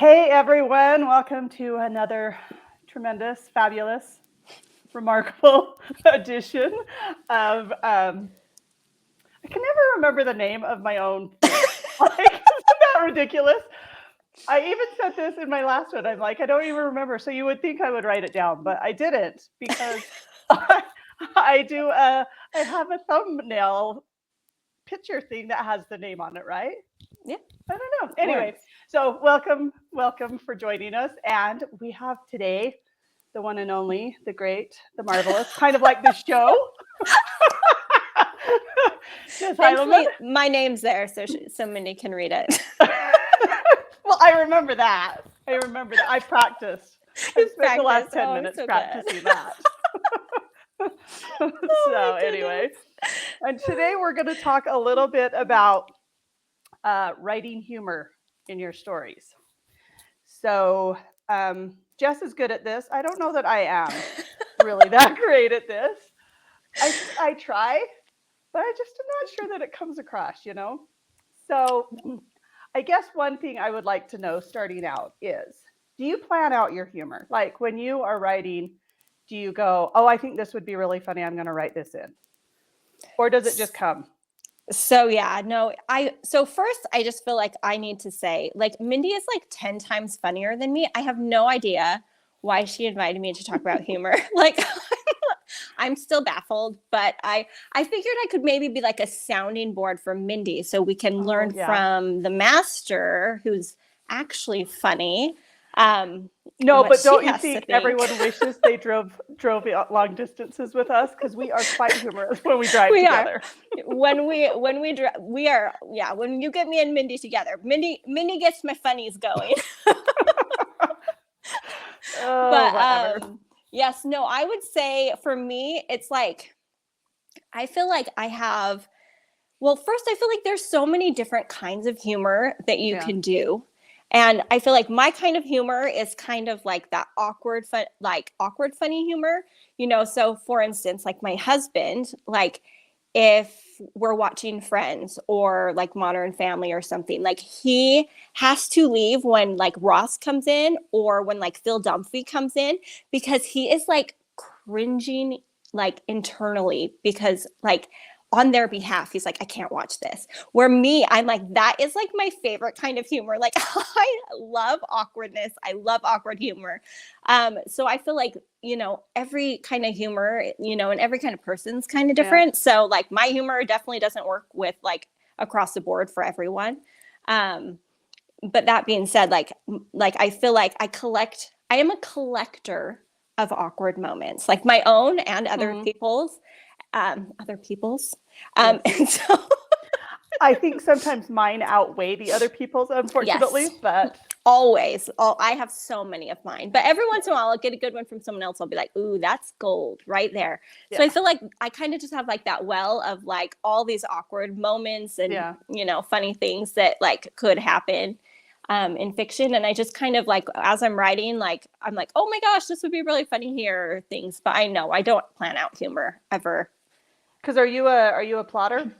Hey everyone, welcome to another tremendous, fabulous, remarkable edition of I can never remember the name of my own thing. Like, isn't that ridiculous? I even said this in my last one. I'm like, I don't even remember. So you would think I would write it down, but I didn't because I, I do I have a thumbnail picture thing that has the name on it, right? Yeah. I don't know. Anyway, so welcome for joining us. And we have today the one and only, the great, the marvelous, kind of like the show. Jess Heiliman. Thankfully, my name's there, so Mindy can read it. Well, I remember that. I practiced. I spent the last 10 minutes so practicing that. So anyway, and today we're going to talk a little bit about writing humor in your stories. So Jess is good at this. I don't know that I am really that great at this. I try, but I just am not sure that it comes across, you know? So I guess one thing I would like to know starting out is, do you plan out your humor? Like when you are writing, do you go, oh, I think this would be really funny, I'm going to write this in? Or does it just come? So yeah, no, so first I just feel like I need to say, like, Mindy is like 10 times funnier than me. I have no idea why she invited me to talk about humor. Like, I'm still baffled, but I figured I could maybe be like a sounding board for Mindy so we can learn from the master who's actually funny. No, but don't you think everyone wishes they drove long distances with us, because we are quite humorous when we drive together. When you get me and Mindy together, Mindy gets my funnies going. Yes, no, I would say for me, it's like, I feel like first I feel like there's so many different kinds of humor that you can do. And I feel like my kind of humor is kind of like that awkward funny humor, you know? So for instance, like my husband, like if we're watching Friends or like Modern Family or something, like he has to leave when like Ross comes in or when like Phil Dunphy comes in, because he is like cringing like internally, because like on their behalf, he's like, I can't watch this. Where me, I'm like, that is like my favorite kind of humor. Like, I love awkwardness. I love awkward humor. So I feel like, you know, every kind of humor, you know, and every kind of person's kind of different. Yeah. So like my humor definitely doesn't work with like across the board for everyone. But that being said, like I feel like I am a collector of awkward moments, like my own and other people's. And so I think sometimes mine outweigh the other people's, unfortunately. Yes. But I have so many of mine, but every once in a while I'll get a good one from someone else. I'll be like, ooh, that's gold right there. Yeah. So I feel like I kind of just have like that well of like all these awkward moments and you know, funny things that like could happen in fiction. And I just kind of like, as I'm writing, like, I'm like, oh my gosh, this would be really funny here, or things. But I know I don't plan out humor ever. Because are you a plotter?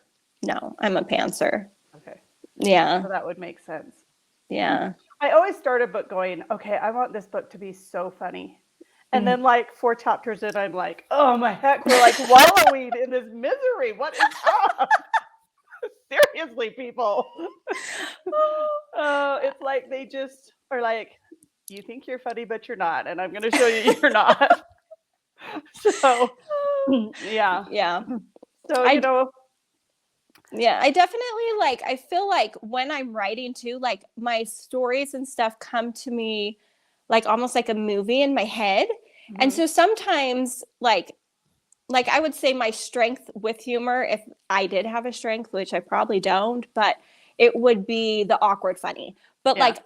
No, I'm a pantser. Okay. Yeah. So that would make sense. Yeah. I always start a book going, okay, I want this book to be so funny. And then like 4 chapters in, I'm like, oh my heck, we're like wallowing in this misery. What is up? Seriously, people. It's like they just are like, you think you're funny, but you're not. And I'm going to show you you're not. So, yeah. Yeah. So, you know. Yeah, I definitely like, I feel like when I'm writing too, like my stories and stuff come to me like almost like a movie in my head. Mm-hmm. And so sometimes like I would say my strength with humor, if I did have a strength, which I probably don't, but it would be the awkward funny. But like,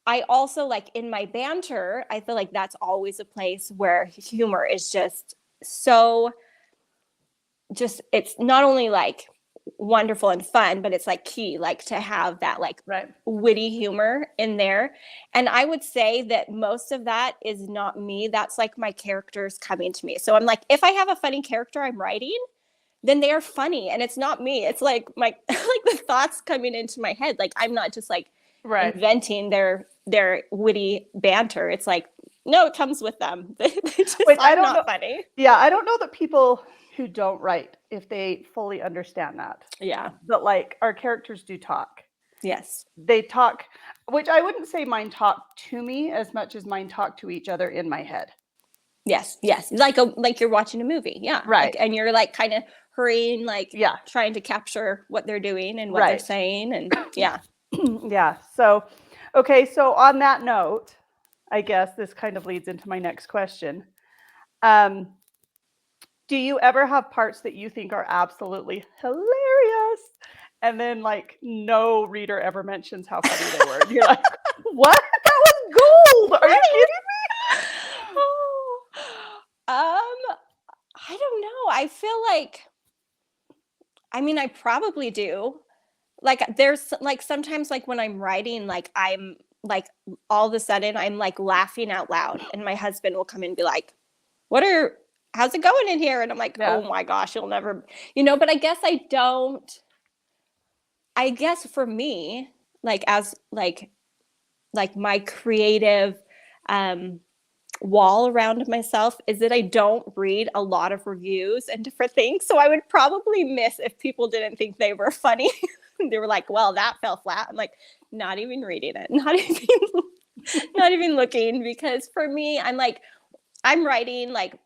I also like in my banter, I feel like that's always a place where humor is just so it's not only like wonderful and fun, but it's like key, like to have that like witty humor in there. And I would say that most of that is not me. That's like my characters coming to me. So I'm like, if I have a funny character I'm writing, then they are funny, and it's not me. It's like my like the thoughts coming into my head. Like I'm not just like inventing their their witty banter. It's like, no, it comes with them. They just Wait, I are don't not know. funny. Yeah, I don't know that people who don't write, if they fully understand that. Yeah. But like our characters do talk. Yes. They talk, which I wouldn't say mine talk to me as much as mine talk to each other in my head. Yes. Yes. Like you're watching a movie. Yeah. Right. And you're like kind of hurrying, like Yeah. trying to capture what they're doing and what they're saying. And yeah. Yeah. So, okay. So on that note, I guess this kind of leads into my next question. Do you ever have parts that you think are absolutely hilarious, and then like no reader ever mentions how funny they were? You're like, what? That was gold. Are you kidding? Oh, I don't know. I feel like, I mean, I probably do. Like there's like sometimes like when I'm writing, like I'm like all of a sudden I'm like laughing out loud, and my husband will come in and be like, how's it going in here? And I'm like, Yeah. oh my gosh, you'll never, but I guess I guess for me, like as like my creative wall around myself is that I don't read a lot of reviews and different things. So I would probably miss if people didn't think they were funny. They were like, well, that fell flat. I'm like, not even reading it, not even looking, because for me, I'm writing like,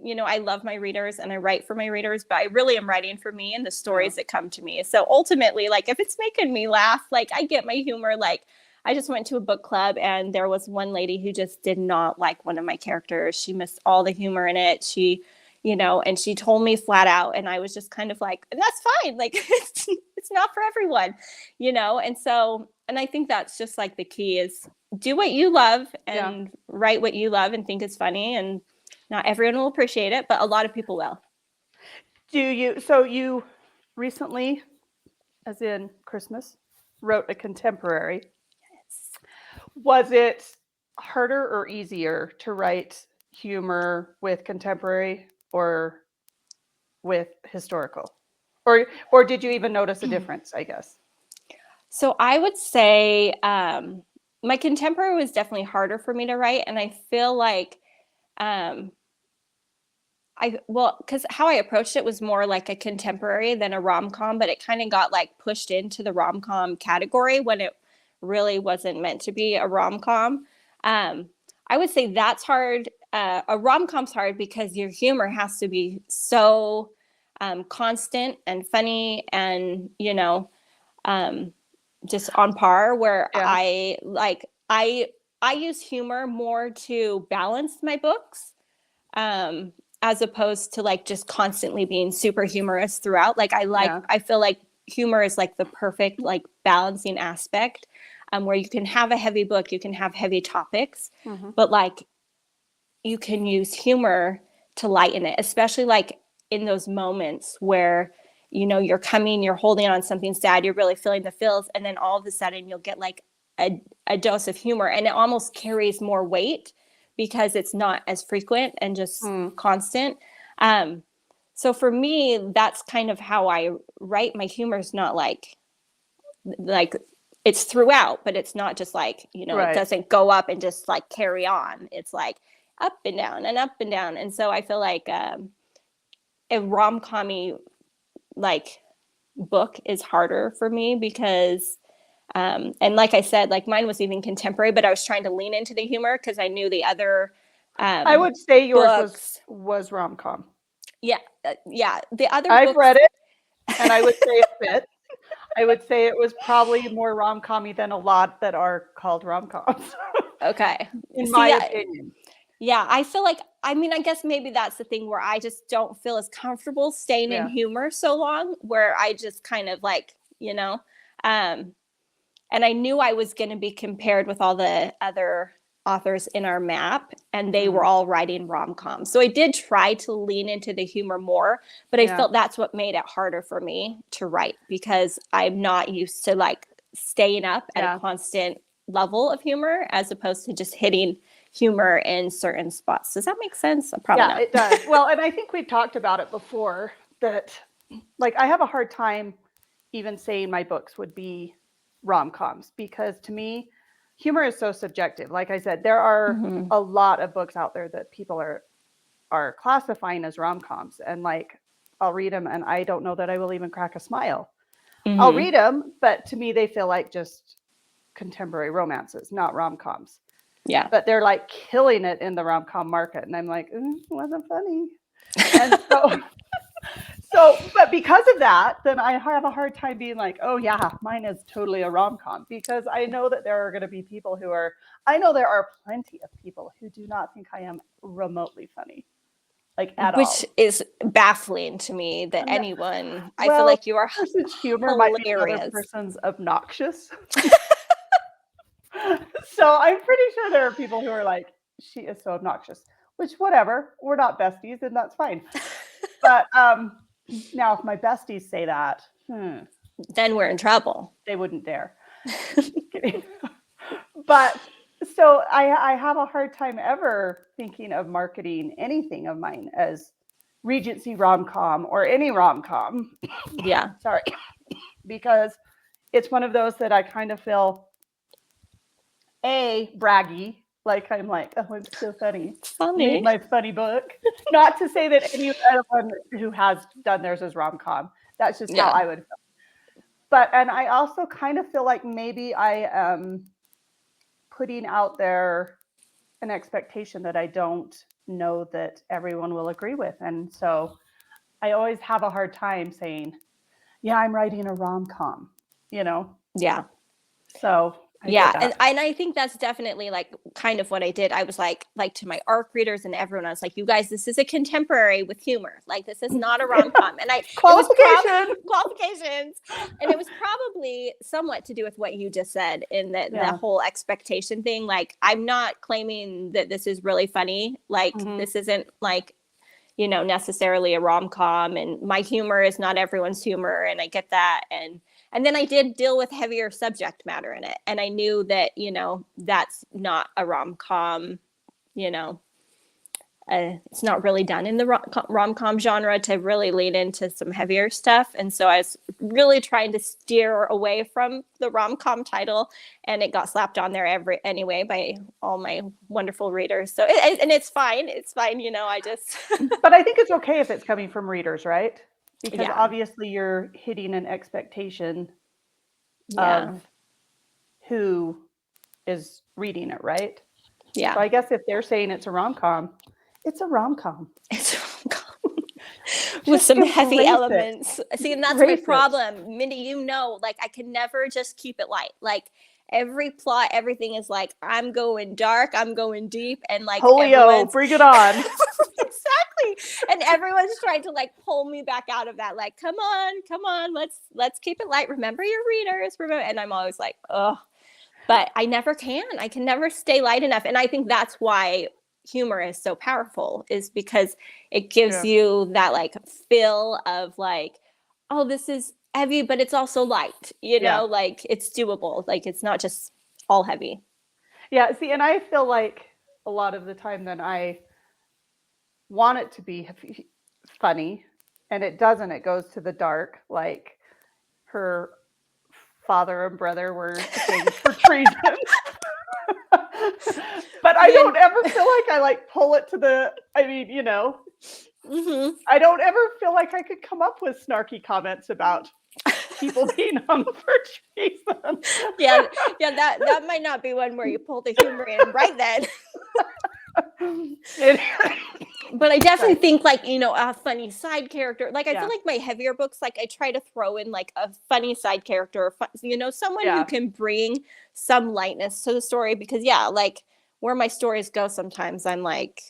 I love my readers and I write for my readers, but I really am writing for me and the stories that come to me. So ultimately, like if it's making me laugh, like I get my humor. Like I just went to a book club and there was one lady who just did not like one of my characters. She missed all the humor in it. And she told me flat out, and I was just kind of like, that's fine. Like it's not for everyone, and I think that's just like the key is do what you love and write what you love and think is funny, and not everyone will appreciate it, but a lot of people will. So you recently, as in Christmas, wrote a contemporary. Yes. Was it harder or easier to write humor with contemporary or with historical? Or did you even notice a difference, I guess? So I would say my contemporary was definitely harder for me to write, and I feel like because how I approached it was more like a contemporary than a rom-com, but it kind of got like pushed into the rom-com category when it really wasn't meant to be a rom-com. I would say that's hard. A rom-com's hard because your humor has to be so constant and funny and, just on par, where I use humor more to balance my books. As opposed to like just constantly being super humorous throughout. Like I feel like humor is like the perfect like balancing aspect, where you can have a heavy book, you can have heavy topics, but like you can use humor to lighten it, especially like in those moments where you're holding on something sad, you're really feeling the feels, and then all of a sudden you'll get like a dose of humor, and it almost carries more weight because it's not as frequent and just constant. So for me, that's kind of how I write. My humor is not like it's throughout, but it's not just like, it doesn't go up and just like carry on. It's like up and down and up and down. And so I feel like a rom-com-y like book is harder for me because and like I said, like mine was even contemporary, but I was trying to lean into the humor because I knew the other I would say yours books. was rom-com. Yeah. The other I've books, read it, and I would say it fit. I would say it was probably more rom-com-y than a lot that are called rom-coms. Okay. In my opinion. Yeah, I feel like, I guess maybe that's the thing where I just don't feel as comfortable staying in humor so long, where I just kind of like, and I knew I was going to be compared with all the other authors in our map, and they were all writing rom-coms. So I did try to lean into the humor more, but I felt that's what made it harder for me to write, because I'm not used to like staying up at a constant level of humor as opposed to just hitting humor in certain spots. Does that make sense? Probably not. It does. Well, and I think we talked about it before that like I have a hard time even saying my books would be rom-coms, because to me humor is so subjective. Like I said, there are Mm-hmm. a lot of books out there that people are classifying as rom-coms, and like I'll read them and I don't know that I will even crack a smile. I'll Mm-hmm. read them, but to me they feel like just contemporary romances, not rom-coms. Yeah. But they're like killing it in the rom-com market, and I'm like, wasn't funny. And but because of that, then I have a hard time being like, oh yeah, mine is totally a rom-com, because I know that there are going to be people I know there are plenty of people who do not think I am remotely funny, like at all. Which is baffling to me that And anyone, I feel well, like you are one person's humor might be another hilarious. person's obnoxious. So I'm pretty sure there are people who are like, she is so obnoxious, which whatever, we're not besties and that's fine. But now if my besties say that, Then we're in trouble. they wouldn't dare. Just kidding. But so I have a hard time ever thinking of marketing anything of mine as Regency rom-com or any rom-com. Yeah. Sorry. Because it's one of those that I kind of feel braggy, like I'm like, oh, I'm so funny. Funny. Read my funny book. Not to say that anyone who has done theirs is rom-com. That's just how I would feel. But and I also kind of feel like maybe I am putting out there an expectation that I don't know that everyone will agree with. And so I always have a hard time saying, yeah, I'm writing a rom-com, Yeah. So and I think that's definitely like kind of what I did. I was like to my ARC readers and everyone, I was like, you guys, this is a contemporary with humor. Like, this is not a rom-com. And qualifications. And it was probably somewhat to do with what you just said in the whole expectation thing. Like, I'm not claiming that this is really funny. Like, this isn't like, necessarily a rom-com, and my humor is not everyone's humor. And I get that. And then I did deal with heavier subject matter in it. And I knew that, that's not a rom-com, it's not really done in the rom-com genre to really lean into some heavier stuff. And so I was really trying to steer away from the rom-com title, and it got slapped on there anyway by all my wonderful readers. So, and it's fine. It's fine. I just. But I think it's okay if it's coming from readers, right? Because obviously you're hitting an expectation of who is reading it, right? Yeah. So I guess if they're saying it's a rom-com, it's a rom-com. It's a rom-com. With some heavy elements. See, and that's my problem. Mindy, like, I can never just keep it light. Like, every plot, everything is like, I'm going dark, I'm going deep, and like, Holio, bring it on. Exactly. And everyone's trying to like pull me back out of that. Like, come on, let's keep it light. Remember your readers, and I'm always like, oh, but I never can. I can never stay light enough. And I think that's why humor is so powerful, is because it gives you that like feel of like, oh, this is heavy, but it's also light, like it's doable. Like, it's not just all heavy. Yeah. See, and I feel like a lot of the time that I want it to be funny, and it doesn't. It goes to the dark, like her father and brother were things for treason. But I don't ever feel like I like pull it to the, I mean, I don't ever feel like I could come up with snarky comments about people being hung for treason. Yeah, that might not be one where you pull the humor in right then. But I definitely think like, a funny side character. Like, I feel like my heavier books, like, I try to throw in like a funny side character, someone who can bring some lightness to the story. Because like where my stories go, sometimes I'm like,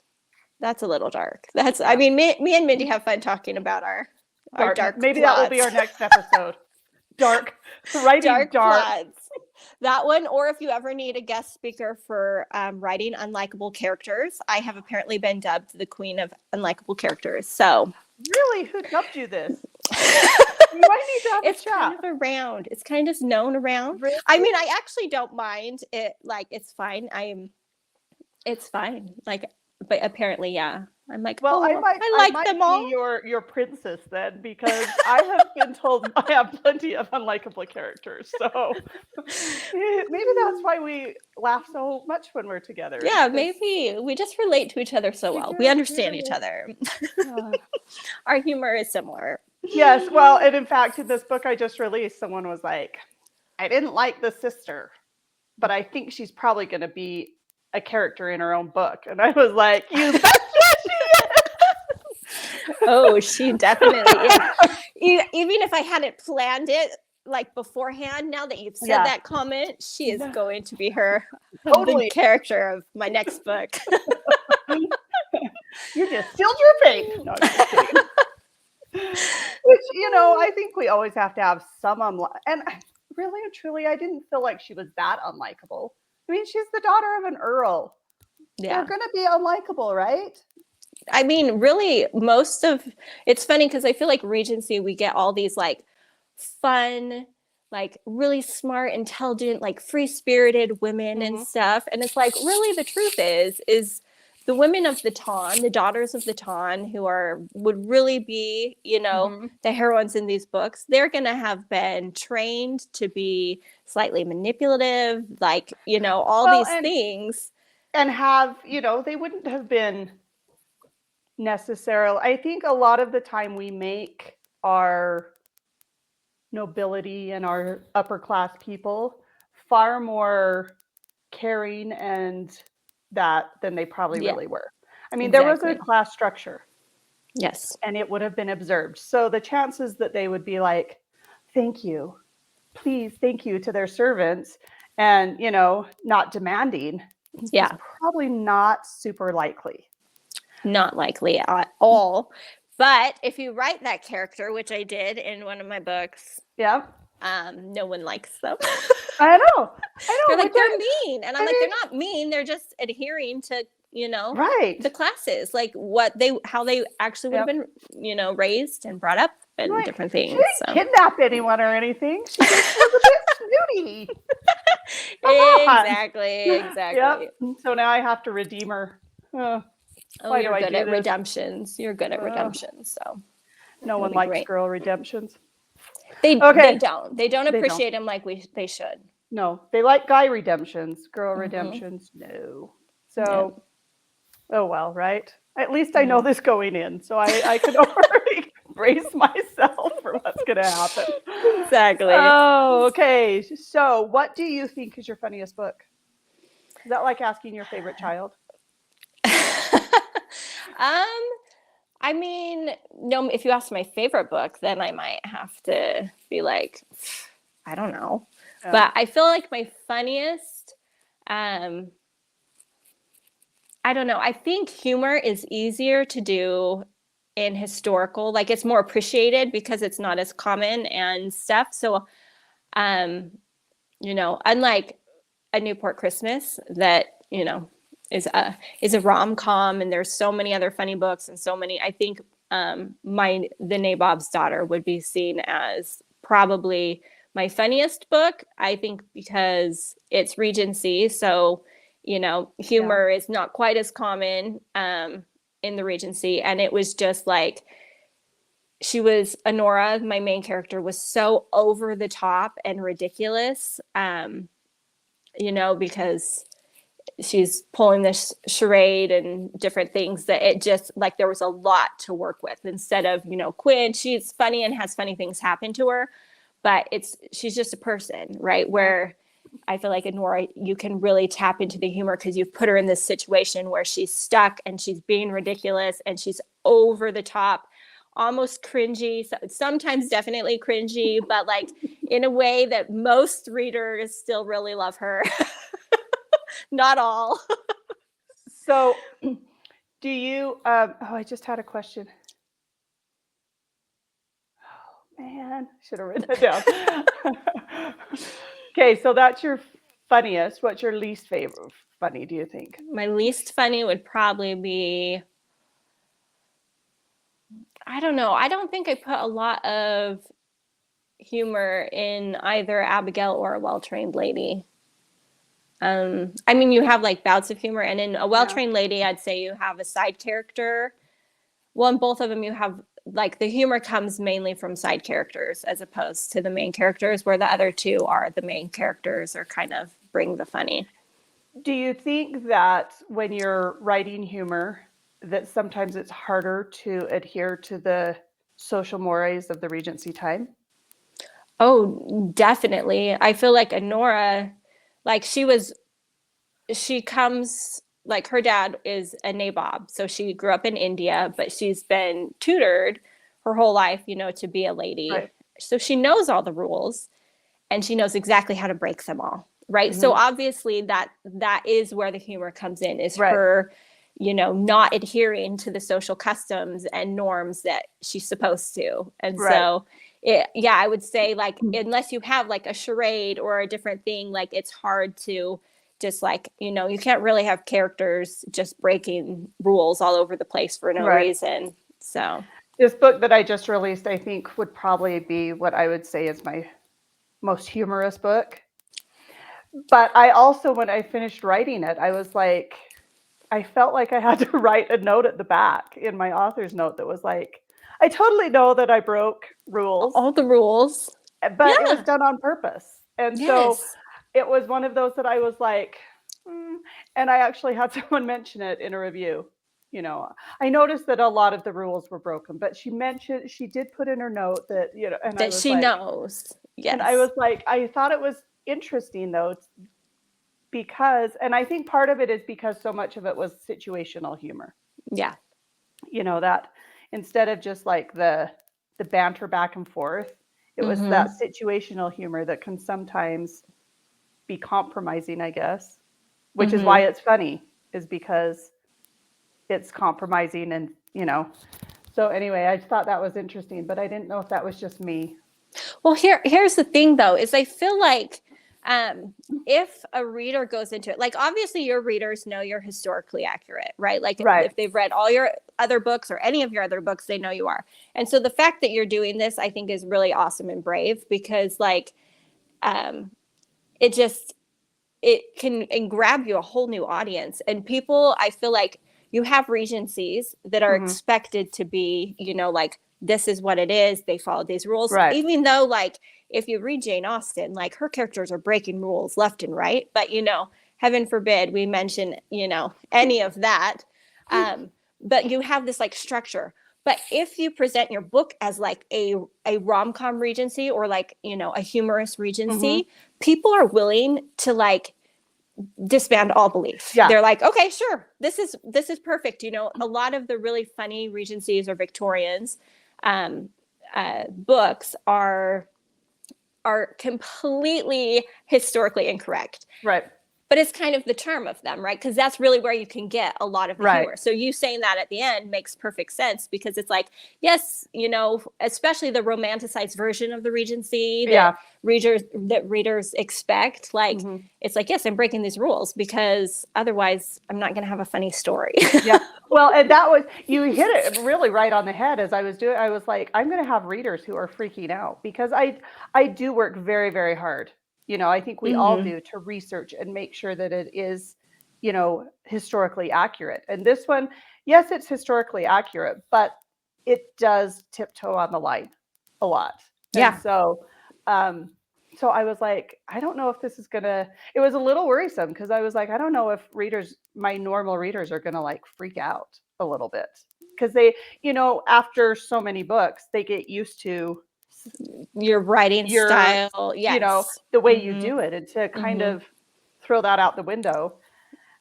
that's a little dark. I mean, me and Mindy have fun talking about our dark maybe plots. That will be our next episode. Writing dark. That one, or if you ever need a guest speaker for writing unlikable characters, I have apparently been dubbed the queen of unlikable characters. So, really, who dubbed you this? You might need to have it's a chat. kind of around. It's kind of known around. Really? I mean, I actually don't mind it. Like, it's fine. It's fine. Like, but apparently, yeah. I'm like, Well, oh, I like them all. be your princess then, because I have been told I have plenty of unlikable characters. So maybe that's why we laugh so much when we're together. Yeah, maybe we just relate to each other so well. We understand each other. Our humor is similar. Yes, well, and in fact, in this book I just released, someone was like, I didn't like the sister, but I think she's probably going to be a character in her own book. And I was like, you betcha she is. Oh, she definitely is. Even if I hadn't planned it like beforehand, now that you've said that comment, she is going to be the character of my next book. You just sealed your fate. No, I'm just kidding. Which, I think we always have to have some and really and truly, I didn't feel like she was that unlikable. I mean, she's the daughter of an earl. Yeah. They're going to be unlikable, right? I mean, really, it's funny because I feel like Regency, we get all these like fun, like really smart, intelligent, like free-spirited women and stuff. And it's like, really, the truth is the women of the Ton, the daughters of the Ton, who would really be, the heroines in these books, they're going to have been trained to be slightly manipulative, like, all these things. And they wouldn't have been necessarily. I think a lot of the time we make our nobility and our upper class people far more caring and that than they probably really were. I mean, there was a class structure. Yes. And it would have been observed. So the chances that they would be like, thank you, please, thank you to their servants and, not demanding. Yeah. Is probably not super likely. Not likely at all. But if you write that character, which I did in one of my books, no one likes them. I know. They're like, they're mean. And I'm like, they're not mean. They're just adhering to, the classes, like how they actually would have been, raised and brought up and different things. She didn't kidnap anyone or anything. She just was a bit snooty. Exactly. Yep. So now I have to redeem her. You're good at redemptions. You're good at redemptions. So no one likes girl redemptions. They don't. They don't appreciate them like they should. No, they like guy redemptions. Girl redemptions, no. So, oh well, right? At least I know this going in, so I can already brace myself for what's going to happen. Exactly. Oh, okay. So, what do you think is your funniest book? Is that like asking your favorite child? I mean, no, if you ask my favorite book, then I might have to be like, I don't know. Yeah. But I feel like my funniest, I don't know. I think humor is easier to do in historical, like it's more appreciated because it's not as common and stuff. So, unlike A Newport Christmas that, is a rom-com, and there's so many other funny books and so many. I think The Nabob's Daughter would be seen as probably my funniest book. I think because it's Regency, so humor is not quite as common in the Regency, and it was just like Honora, my main character, was so over the top and ridiculous, because she's pulling this charade and different things that it just like there was a lot to work with instead of Quinn. She's funny and has funny things happen to her, but she's just a person, right? Where I feel like Nora, you can really tap into the humor because you've put her in this situation where she's stuck and she's being ridiculous and she's over the top, almost cringy, sometimes definitely cringy, but like in a way that most readers still really love her. Not all. So do you I just had a question. Oh man, should have written it down. Okay, so that's your funniest. What's your least favorite funny, do you think? My least funny would probably be, I don't know. I don't think I put a lot of humor in either Abigail or A Well-Trained Lady. I mean, you have like bouts of humor, and in A Well-Trained Lady, I'd say you have a side character. Well, in both of them, you have like the humor comes mainly from side characters as opposed to the main characters, where the other two are the main characters or kind of bring the funny. Do you think that when you're writing humor, that sometimes it's harder to adhere to the social mores of the Regency time? Oh, definitely. I feel like Honora, like she comes, like her dad is a nabob. So she grew up in India, but she's been tutored her whole life, to be a lady. Right. So she knows all the rules and she knows exactly how to break them all. Right. So Mm-hmm. obviously that is where the humor comes in, is Right. her, not adhering to the social customs and norms that she's supposed to. And Right. so I would say, like, unless you have like a charade or a different thing, like it's hard to just like, you can't really have characters just breaking rules all over the place for no Right. reason. So This book that I just released, I think, would probably be what I would say is my most humorous book. But I also, when I finished writing it, I was like, I felt like I had to write a note at the back in my author's note that was like, I totally know that I broke rules, all the rules, but it was done on purpose. And so yes. it was one of those that I was like, and I actually had someone mention it in a review. I noticed that a lot of the rules were broken, but she did put in her note that, and I That was she like, knows. Yes. and I was like, I thought it was interesting though, because, and I think part of it is because so much of it was situational humor. Yeah. That instead of just like the banter back and forth, it was that situational humor that can sometimes be compromising, I guess, which is why it's funny, is because it's compromising. And so anyway, I thought that was interesting, but I didn't know if that was just me. Well, here's the thing though, is I feel like if a reader goes into it, like obviously your readers know you're historically accurate, right? Like Right. if they've read all your other books or any of your other books, they know you are. And so the fact that you're doing this, I think, is really awesome and brave, because like it can grab you a whole new audience. And people, I feel like you have regencies that are expected to be, like, this is what it is. They follow these rules. Right. Even though, like, if you read Jane Austen, like, her characters are breaking rules left and right. But, heaven forbid we mention, any of that. But you have this, like, structure. But if you present your book as like a rom-com regency, or like, a humorous regency, people are willing to like disband all belief. Yeah. They're like, okay, sure, this is perfect. A lot of the really funny regencies or Victorians books are completely historically incorrect. Right. But it's kind of the charm of them, right? Because that's really where you can get a lot of the humor. So you saying that at the end makes perfect sense, because it's like, yes, especially the romanticized version of the Regency that readers expect. Like, it's like, yes, I'm breaking these rules because otherwise I'm not going to have a funny story. Yeah. Well, and you hit it really right on the head. As I was like, I'm going to have readers who are freaking out, because I do work very, very hard. I think we all do, to research and make sure that it is, historically accurate. And this one, yes, it's historically accurate, but it does tiptoe on the line a lot. Yeah. And so I was like, I don't know if this is it was a little worrisome, because I was like, I don't know if my normal readers are going to like freak out a little bit, because they, after so many books, they get used to your writing style, yes. The way you do it, and to kind of throw that out the window.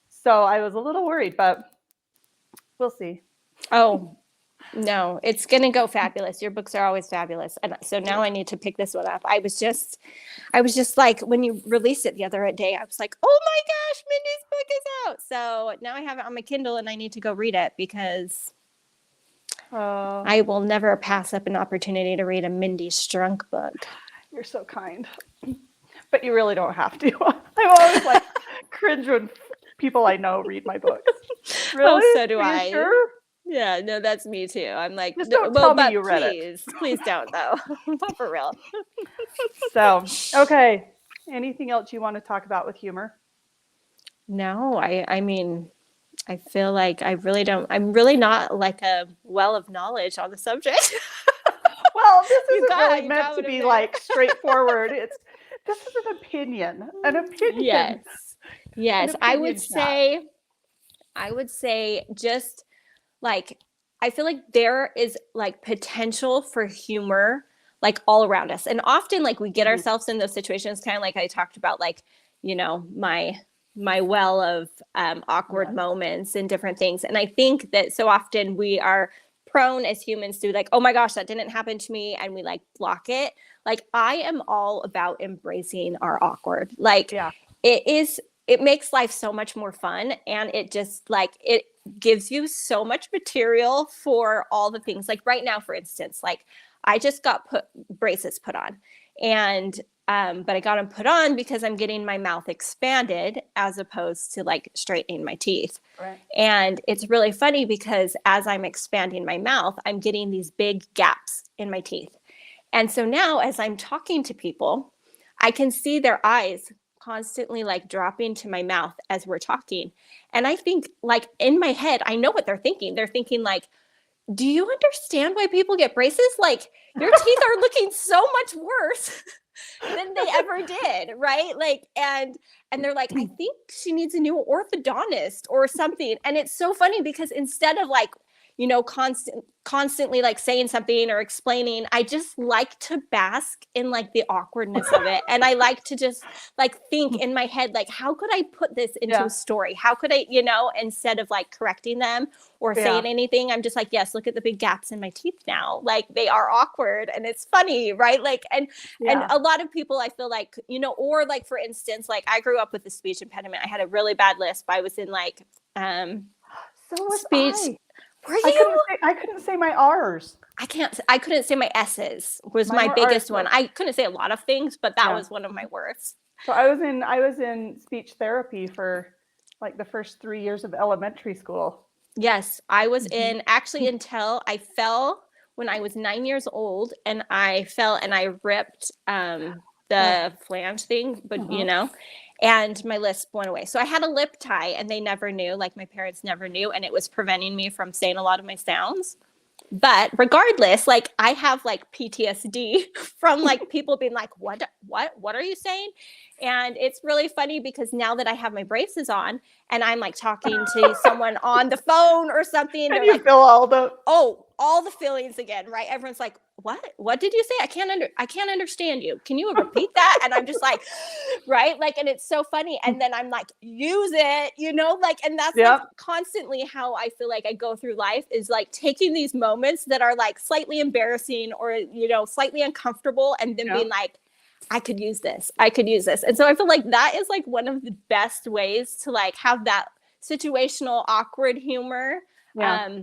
So I was a little worried, but we'll see. Oh, no, it's going to go fabulous. Your books are always fabulous. And so now I need to pick this one up. I was just like, when you released it the other day, I was like, oh my gosh, Mindy's book is out. So now I have it on my Kindle and I need to go read it, because I will never pass up an opportunity to read a Mindy Strunk book. You're so kind. But you really don't have to. I'm always like cringe when people I know read my books. Really? Oh, so do I. Sure? Yeah, no, that's me too. I'm like, just don't tell me you read it. Please don't, though. Not for real. So, okay. Anything else you want to talk about with humor? No, I mean, I feel like I'm really not like a well of knowledge on the subject. Well, this isn't really You meant got to what I'm be there. like straightforward. This is an opinion, Yes. an Yes. opinion chat. I would say just like I feel like there is like potential for humor like all around us. And often like we get Mhm. ourselves in those situations, kind of like I talked about, like, my well of awkward Yes. moments and different things. And I think that so often we are prone as humans to like, oh my gosh, that didn't happen to me, and we like block it. Like I am all about embracing our awkward. Like Yeah. it makes life so much more fun, and it just like it gives you so much material for all the things. Like right now, for instance, like I just got put braces put on, and but I got them put on because I'm getting my mouth expanded as opposed to like straightening my teeth. Right. And it's really funny because as I'm expanding my mouth, I'm getting these big gaps in my teeth. And so now as I'm talking to people, I can see their eyes constantly like dropping to my mouth as we're talking. And I think like in my head, I know what they're thinking. They're thinking like, do you understand why people get braces? Like your teeth are looking so much worse than they ever did, right? Like and they're like, I think she needs a new orthodontist or something. And it's so funny because instead of like, constantly like saying something or explaining, I just like to bask in like the awkwardness of it. And I like to just like think in my head, like, how could I put this into Yeah. a story? How could I, instead of like correcting them or Yeah. saying anything, I'm just like, yes, look at the big gaps in my teeth now. Like they are awkward and it's funny, right? Like and Yeah. a lot of people I feel like, or like for instance, like I grew up with a speech impediment. I had a really bad lisp. I was in like So was speech. I. Were you? I couldn't say my R's. I couldn't say my S's was Mine my were R's biggest one. too. I couldn't say a lot of things, but that Yeah. was one of my worst. So I was in speech therapy for like the first 3 years of elementary school. Yes, I was Mhm. in actually until I fell when I was 9 years old, and I fell and I ripped Oh. the flange thing, but Mhm. and my lisp went away. So I had a lip tie, and they never knew, like my parents never knew, and it was preventing me from saying a lot of my sounds. But regardless, like I have like PTSD from like people being like, what are you saying? And it's really funny because now that I have my braces on and I'm like talking to someone on the phone or something, And they're you like, feel all the oh, all the feelings again, right? Everyone's like, what did you say? I can't understand you. Can you repeat that? And I'm just like, right? Like, and it's so funny. And then I'm like, use it, like, and that's like Yep. constantly how I feel like I go through life, is like taking these moments that are like slightly embarrassing or, slightly uncomfortable, and then being Yep. like, I could use this. I could use this. And so I feel like that is like one of the best ways to like have that situational awkward humor. Yeah.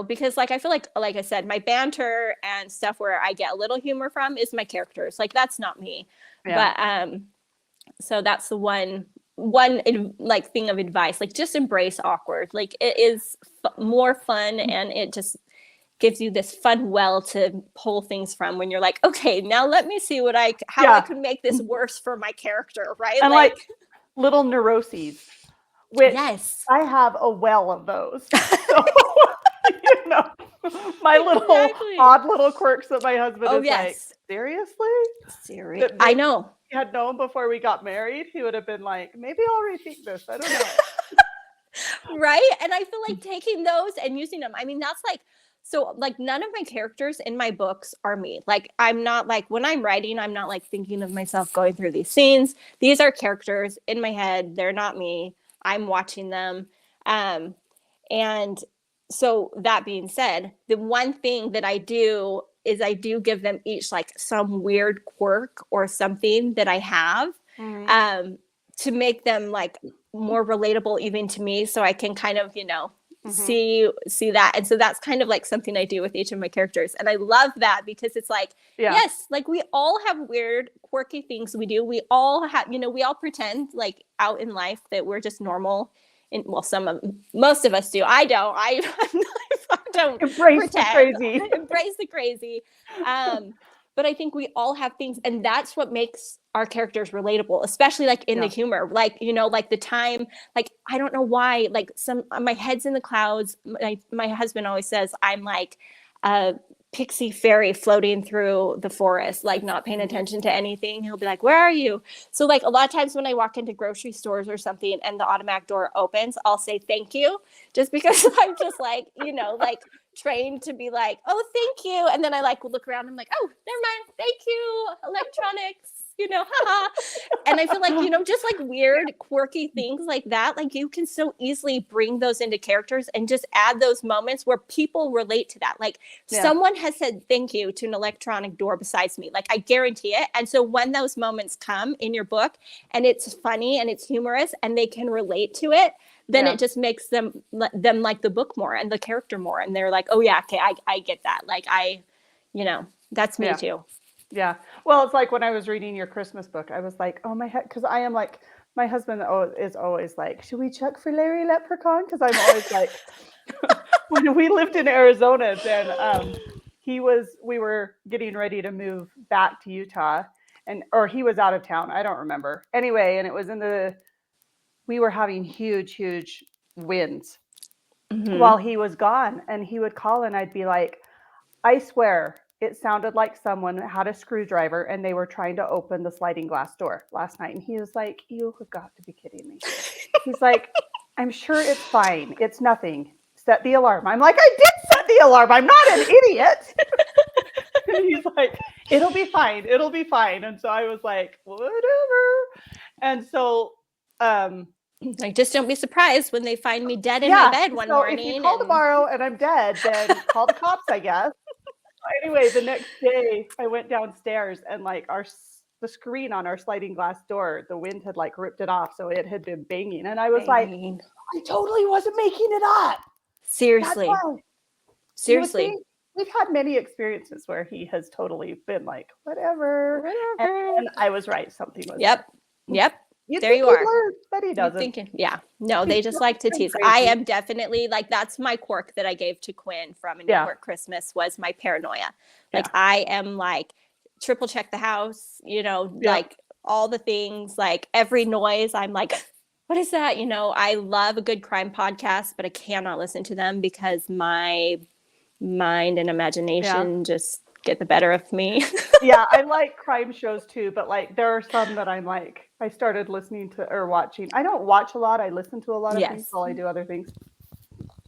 Because like I feel like I said, my banter and stuff where I get a little humor from is my characters. Like that's not me. Yeah. But so that's the one like thing of advice, like just embrace awkward. Like it is more fun, and it just gives you this fun well to pull things from when you're like, okay, now let me see how I Yeah. could make this worse for my character, right? And like little neuroses, which Yes. I have a well of those. So, you know, my little Exactly. odd little quirks that my husband Oh is like, yes. seriously? Serious. That I maybe know. he had known before we got married, he would have been like, maybe I'll rethink this. I don't know. Right? And I feel like taking those and using them. I mean, that's like, so like none of my characters in my books are me. Like I'm not like, when I'm writing, I'm not like thinking of myself going through these scenes. These are characters in my head. They're not me. I'm watching them. Um, and so that being said, the one thing that I do is I do give them each like some weird quirk or something that I have, Mhm. to make them like more relatable even to me, so I can kind of, Mhm. see that. And so that's kind of like something I do with each of my characters. And I love that because it's like, Yeah. yes, like we all have weird, quirky things we do. We all have, we all pretend like out in life that we're just normal. And well, most of us do. I don't. I don't Embrace the pretend. crazy. Embrace the crazy. But I think we all have things, and that's what makes our characters relatable, especially like in the humor, like, you know, like the time, like, I don't know why, like my head's in the clouds. My husband always says I'm like a pixie fairy floating through the forest, like not paying attention to anything. He'll be like, where are you? So like a lot of times when I walk into grocery stores or something and the automatic door opens, I'll say thank you, just because I'm just like, you know, like trained to be like, oh, thank you. And then I like look around, I'm like, oh, never mind, thank you, electronics, you know, haha. And I feel like, you know, just like weird, quirky things like that, like you can so easily bring those into characters and just add those moments where people relate to that. Like someone has said thank you to an electronic door besides me, like I guarantee it. And so when those moments come in your book and it's funny and it's humorous and they can relate to it, then it just makes them like the book more and the character more. And they're like, oh yeah, okay, I get that. Like you know, that's me too. Yeah. Well, it's like when I was reading your Christmas book, I was like, oh my head, because I am like, my husband is always like, should we check for Larry Leprechaun? Because I'm always like, when we lived in Arizona, then we were getting ready to move back to Utah, or he was out of town. I don't remember. Anyway, and it was we were having huge winds while he was gone, and he would call and I'd be like, I swear it sounded like someone had a screwdriver and they were trying to open the sliding glass door last night. And he was like, you have got to be kidding me. He's like, I'm sure it's fine. It's nothing. Set the alarm. I'm like, I did set the alarm. I'm not an idiot. And he's like, it'll be fine. It'll be fine. And so I was like, whatever. And so, like, just don't be surprised when they find me dead in my bed one morning. If you call tomorrow and I'm dead, then call the cops, I guess. Anyway, the next day I went downstairs and like the screen on our sliding glass door, the wind had like ripped it off, so it had been banging, and I was like, I totally wasn't making it up. Seriously. We've had many experiences where he has totally been like, whatever. And I was right. Something was Yep. There you are. Learned, but he doesn't. No, they just like to tease. I am definitely like, that's my quirk that I gave to Quinn from A Newport Christmas, was my paranoia. Like I am like triple check the house, you know, like all the things, like every noise. I'm like, what is that? You know, I love a good crime podcast, but I cannot listen to them because my mind and imagination just get the better of me. I like crime shows too, but like there are some that I'm like, I started listening to or watching. I don't watch a lot. I listen to a lot of things while I do other things.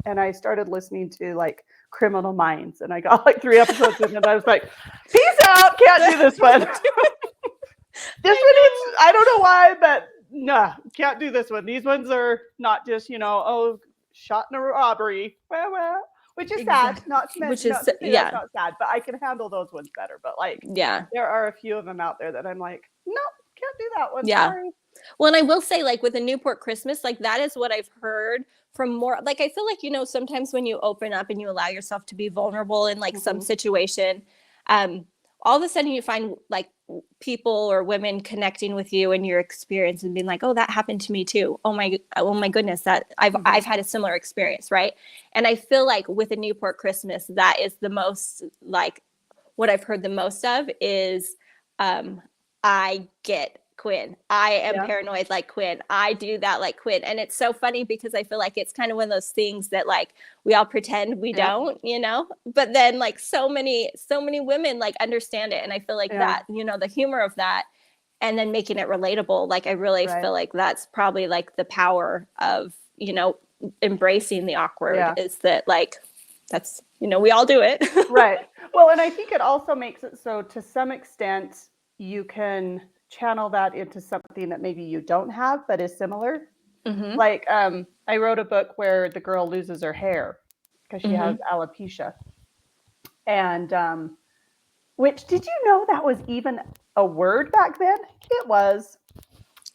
And I started listening to like Criminal Minds, and I got like 3 episodes in, and I was like, peace out, can't do this one. This one is, I don't know why, but no, can't do this one. These ones are not just, you know, oh, shot in a robbery. Well. Which is sad, not not sad, but I can handle those ones better. But like, there are a few of them out there that I'm like, no, can't do that one. Sorry. Well, and I will say, like with A Newport Christmas, like that is what I've heard from more. Like I feel like, you know, sometimes when you open up and you allow yourself to be vulnerable in like some situation, all of a sudden you find like people or women connecting with you and your experience and being like, oh, that happened to me too. Oh my goodness, that I've had a similar experience, right? And I feel like with A Newport Christmas, that is the most, like what I've heard the most of is I get Quinn. I am paranoid like Quinn. I do that like Quinn. And it's so funny because I feel like it's kind of one of those things that like we all pretend we don't, you know, but then like so many women like understand it. And I feel like that, you know, the humor of that and then making it relatable. Like I really feel like that's probably like the power of, you know, embracing the awkward is that like, that's, you know, we all do it. Right. Well, and I think it also makes it so to some extent you can channel that into something that maybe you don't have but is similar. Like I wrote a book where the girl loses her hair because she has alopecia, and which, did you know that was even a word back then? It was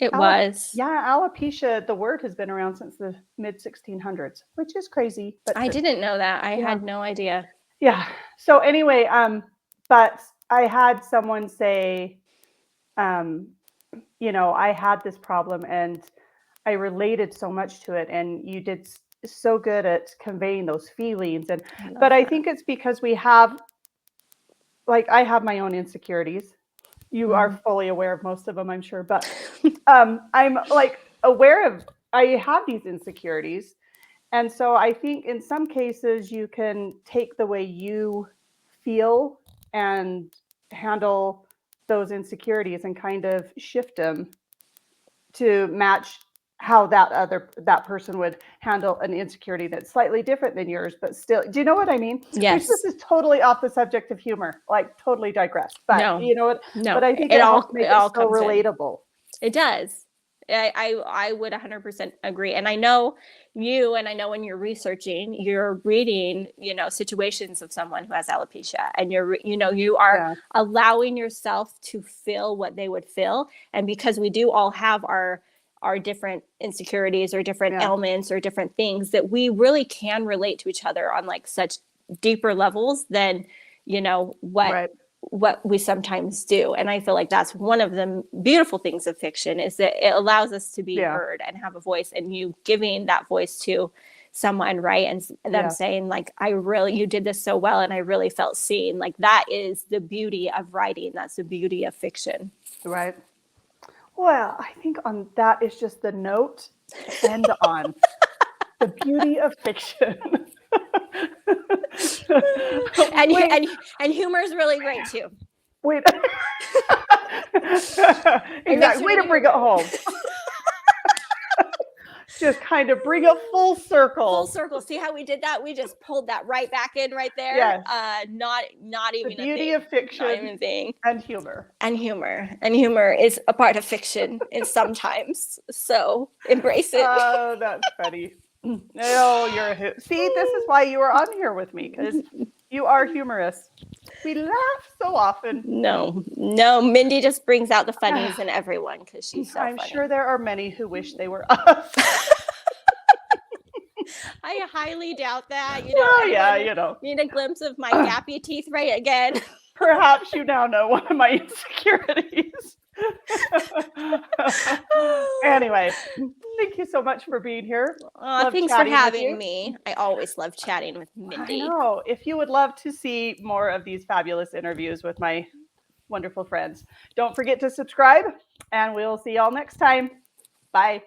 alopecia. The word has been around since the mid 1600s, which is crazy, but I didn't know that. I had no idea. So anyway, but I had someone say, you know, I had this problem and I related so much to it, and you did so good at conveying those feelings. And I think it's because we have, like, I have my own insecurities, You are fully aware of most of them, I'm sure. But I'm like aware of, I have these insecurities. And so I think in some cases you can take the way you feel and handle those insecurities and kind of shift them to match how that person would handle an insecurity that's slightly different than yours, but still, do you know what I mean? Yes. This is totally off the subject of humor, like totally digressed. But No, you know what? no, But I think it helps make it so comes in. relatable. It does. I would 100% agree. And I know you, and I know when you're researching, you're reading, situations of someone who has alopecia, and you are allowing yourself to feel what they would feel. And because we do all have our different insecurities or different ailments or different things, that we really can relate to each other on like such deeper levels than, what we sometimes do. And I feel like that's one of the beautiful things of fiction, is that it allows us to be heard and have a voice, and you giving that voice to someone, right? And them saying like, you did this so well, and I really felt seen. Like, that is the beauty of writing. That's the beauty of fiction. Right. Well, I think on that is just the note to end on. The beauty of fiction. and humor is really great too. Wait. Exactly. Way to bring it home. Just kind of bring it full circle. Full circle. See how we did that? We just pulled that right back in right there. Yes. Not even the beauty of fiction. Not even a thing. And humor. And humor is a part of fiction sometimes. So embrace it. Oh, that's funny. No, you're a hoot. See, this is why you were on here with me, because you are humorous. We laugh so often. No, Mindy just brings out the funnies in everyone because she's so I'm funny. sure there are many who wish they were us. I highly doubt that. Need a glimpse of my gappy teeth right again. Perhaps you now know one of my insecurities. Anyway, thank you so much for being here. Thanks for having me. I always love chatting with Mindy. I know. If you would love to see more of these fabulous interviews with my wonderful friends, don't forget to subscribe, and we'll see y'all next time. Bye.